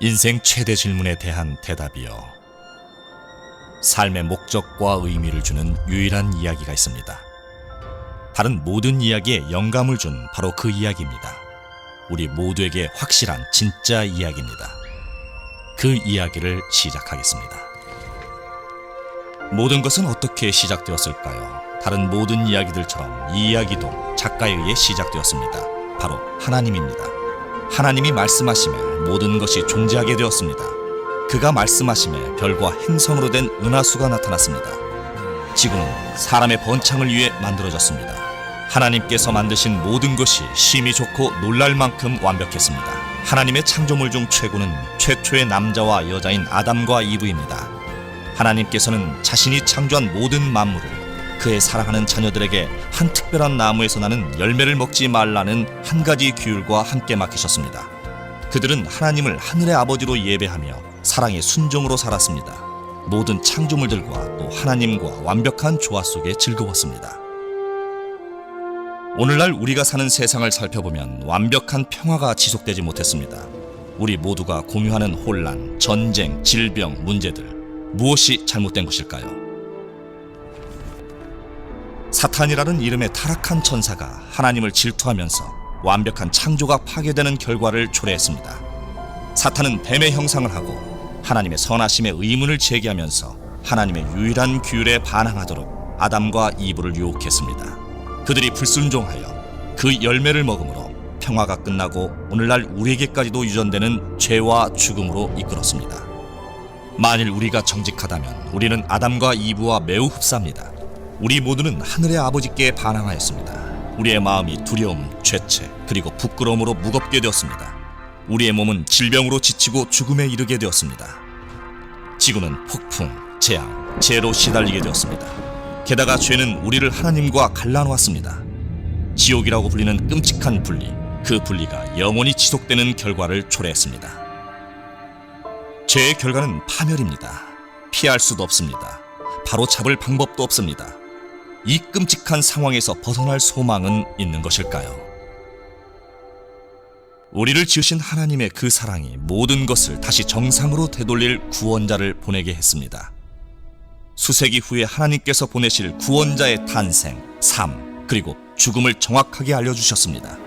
인생 최대 질문에 대한 대답이요. 삶의 목적과 의미를 주는 유일한 이야기가 있습니다. 다른 모든 이야기에 영감을 준 바로 그 이야기입니다. 우리 모두에게 확실한 진짜 이야기입니다. 그 이야기를 시작하겠습니다. 모든 것은 어떻게 시작되었을까요? 다른 모든 이야기들처럼 이 이야기도 작가에 의해 시작되었습니다. 바로 하나님입니다. 하나님이 말씀하심에 모든 것이 존재하게 되었습니다. 그가 말씀하심에 별과 행성으로 된 은하수가 나타났습니다. 지구는 사람의 번창을 위해 만들어졌습니다. 하나님께서 만드신 모든 것이 심히 좋고 놀랄 만큼 완벽했습니다. 하나님의 창조물 중 최고는 최초의 남자와 여자인 아담과 이브입니다. 하나님께서는 자신이 창조한 모든 만물을 그의 사랑하는 자녀들에게 한 특별한 나무에서 나는 열매를 먹지 말라는 한 가지 규율과 함께 맡기셨습니다. 그들은 하나님을 하늘의 아버지로 예배하며 사랑의 순종으로 살았습니다. 모든 창조물들과 또 하나님과 완벽한 조화 속에 즐거웠습니다. 오늘날 우리가 사는 세상을 살펴보면 완벽한 평화가 지속되지 못했습니다. 우리 모두가 공유하는 혼란, 전쟁, 질병, 문제들, 무엇이 잘못된 것일까요? 사탄이라는 이름의 타락한 천사가 하나님을 질투하면서 완벽한 창조가 파괴되는 결과를 초래했습니다. 사탄은 뱀의 형상을 하고 하나님의 선하심에 의문을 제기하면서 하나님의 유일한 규율에 반항하도록 아담과 이브를 유혹했습니다. 그들이 불순종하여 그 열매를 먹음으로 평화가 끝나고 오늘날 우리에게까지도 유전되는 죄와 죽음으로 이끌었습니다. 만일 우리가 정직하다면 우리는 아담과 이브와 매우 흡사합니다. 우리 모두는 하늘의 아버지께 반항하였습니다. 우리의 마음이 두려움, 죄체, 그리고 부끄러움으로 무겁게 되었습니다. 우리의 몸은 질병으로 지치고 죽음에 이르게 되었습니다. 지구는 폭풍, 재앙, 재해로 시달리게 되었습니다. 게다가 죄는 우리를 하나님과 갈라놓았습니다. 지옥이라고 불리는 끔찍한 분리, 그 분리가 영원히 지속되는 결과를 초래했습니다. 죄의 결과는 파멸입니다. 피할 수도 없습니다. 바로 잡을 방법도 없습니다. 이 끔찍한 상황에서 벗어날 소망은 있는 것일까요? 우리를 지으신 하나님의 그 사랑이 모든 것을 다시 정상으로 되돌릴 구원자를 보내게 했습니다. 수세기 후에 하나님께서 보내실 구원자의 탄생, 삶, 그리고 죽음을 정확하게 알려주셨습니다.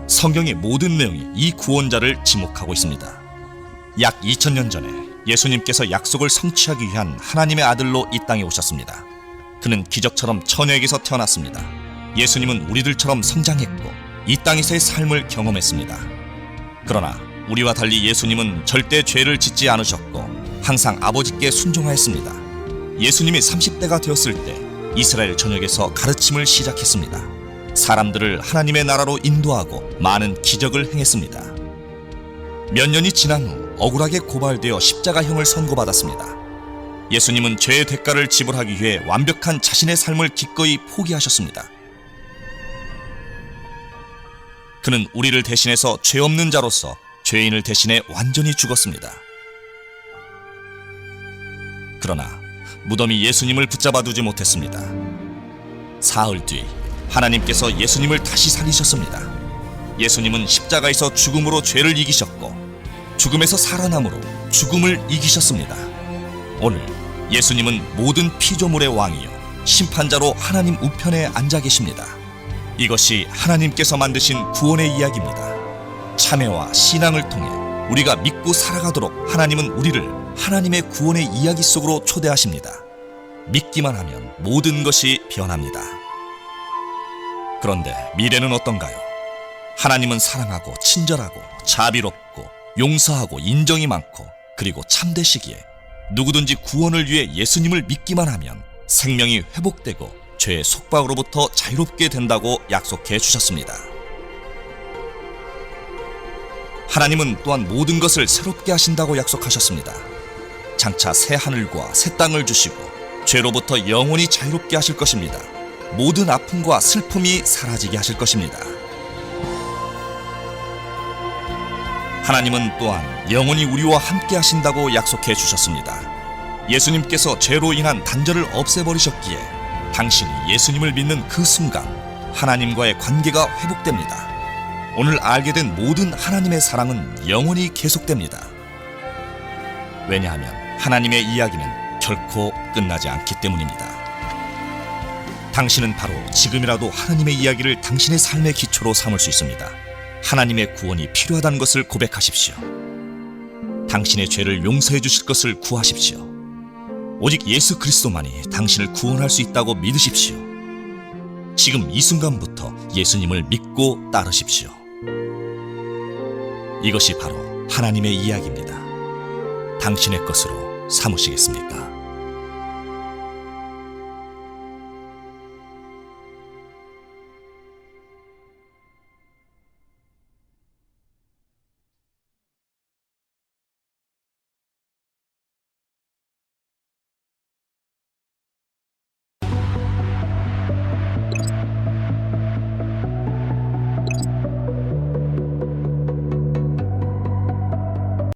성경의 모든 내용이 이 구원자를 지목하고 있습니다. 약 2000년 전에 예수님께서 약속을 성취하기 위한 하나님의 아들로 이 땅에 오셨습니다. 그는 기적처럼 처녀에게서 태어났습니다. 예수님은 우리들처럼 성장했고 이 땅에서의 삶을 경험했습니다. 그러나 우리와 달리 예수님은 절대 죄를 짓지 않으셨고 항상 아버지께 순종하였습니다. 예수님이 30대가 되었을 때 이스라엘 전역에서 가르침을 시작했습니다. 사람들을 하나님의 나라로 인도하고 많은 기적을 행했습니다. 몇 년이 지난 후 억울하게 고발되어 십자가형을 선고받았습니다. 예수님은 죄의 대가를 지불하기 위해 완벽한 자신의 삶을 기꺼이 포기하셨습니다. 그는 우리를 대신해서 죄 없는 자로서 죄인을 대신해 완전히 죽었습니다. 그러나 무덤이 예수님을 붙잡아 두지 못했습니다. 사흘 뒤 하나님께서 예수님을 다시 살리셨습니다. 예수님은 십자가에서 죽음으로 죄를 이기셨고 죽음에서 살아남으로 죽음을 이기셨습니다. 오늘 예수님은 모든 피조물의 왕이요 심판자로 하나님 우편에 앉아 계십니다. 이것이 하나님께서 만드신 구원의 이야기입니다. 참회와 신앙을 통해 우리가 믿고 살아가도록 하나님은 우리를 하나님의 구원의 이야기 속으로 초대하십니다. 믿기만 하면 모든 것이 변합니다. 그런데 미래는 어떤가요? 하나님은 사랑하고 친절하고 자비롭고 용서하고 인정이 많고 그리고 참되시기에 누구든지 구원을 위해 예수님을 믿기만 하면 생명이 회복되고 죄의 속박으로부터 자유롭게 된다고 약속해 주셨습니다. 하나님은 또한 모든 것을 새롭게 하신다고 약속하셨습니다. 장차 새 하늘과 새 땅을 주시고 죄로부터 영원히 자유롭게 하실 것입니다. 모든 아픔과 슬픔이 사라지게 하실 것입니다. 하나님은 또한 영원히 우리와 함께 하신다고 약속해 주셨습니다. 예수님께서 죄로 인한 단절을 없애버리셨기에 당신이 예수님을 믿는 그 순간 하나님과의 관계가 회복됩니다. 오늘 알게 된 모든 하나님의 사랑은 영원히 계속됩니다. 왜냐하면 하나님의 이야기는 결코 끝나지 않기 때문입니다. 당신은 바로 지금이라도 하나님의 이야기를 당신의 삶의 기초로 삼을 수 있습니다. 하나님의 구원이 필요하다는 것을 고백하십시오. 당신의 죄를 용서해 주실 것을 구하십시오. 오직 예수 그리스도만이 당신을 구원할 수 있다고 믿으십시오. 지금 이 순간부터 예수님을 믿고 따르십시오. 이것이 바로 하나님의 이야기입니다. 당신의 것으로 삼으시겠습니까?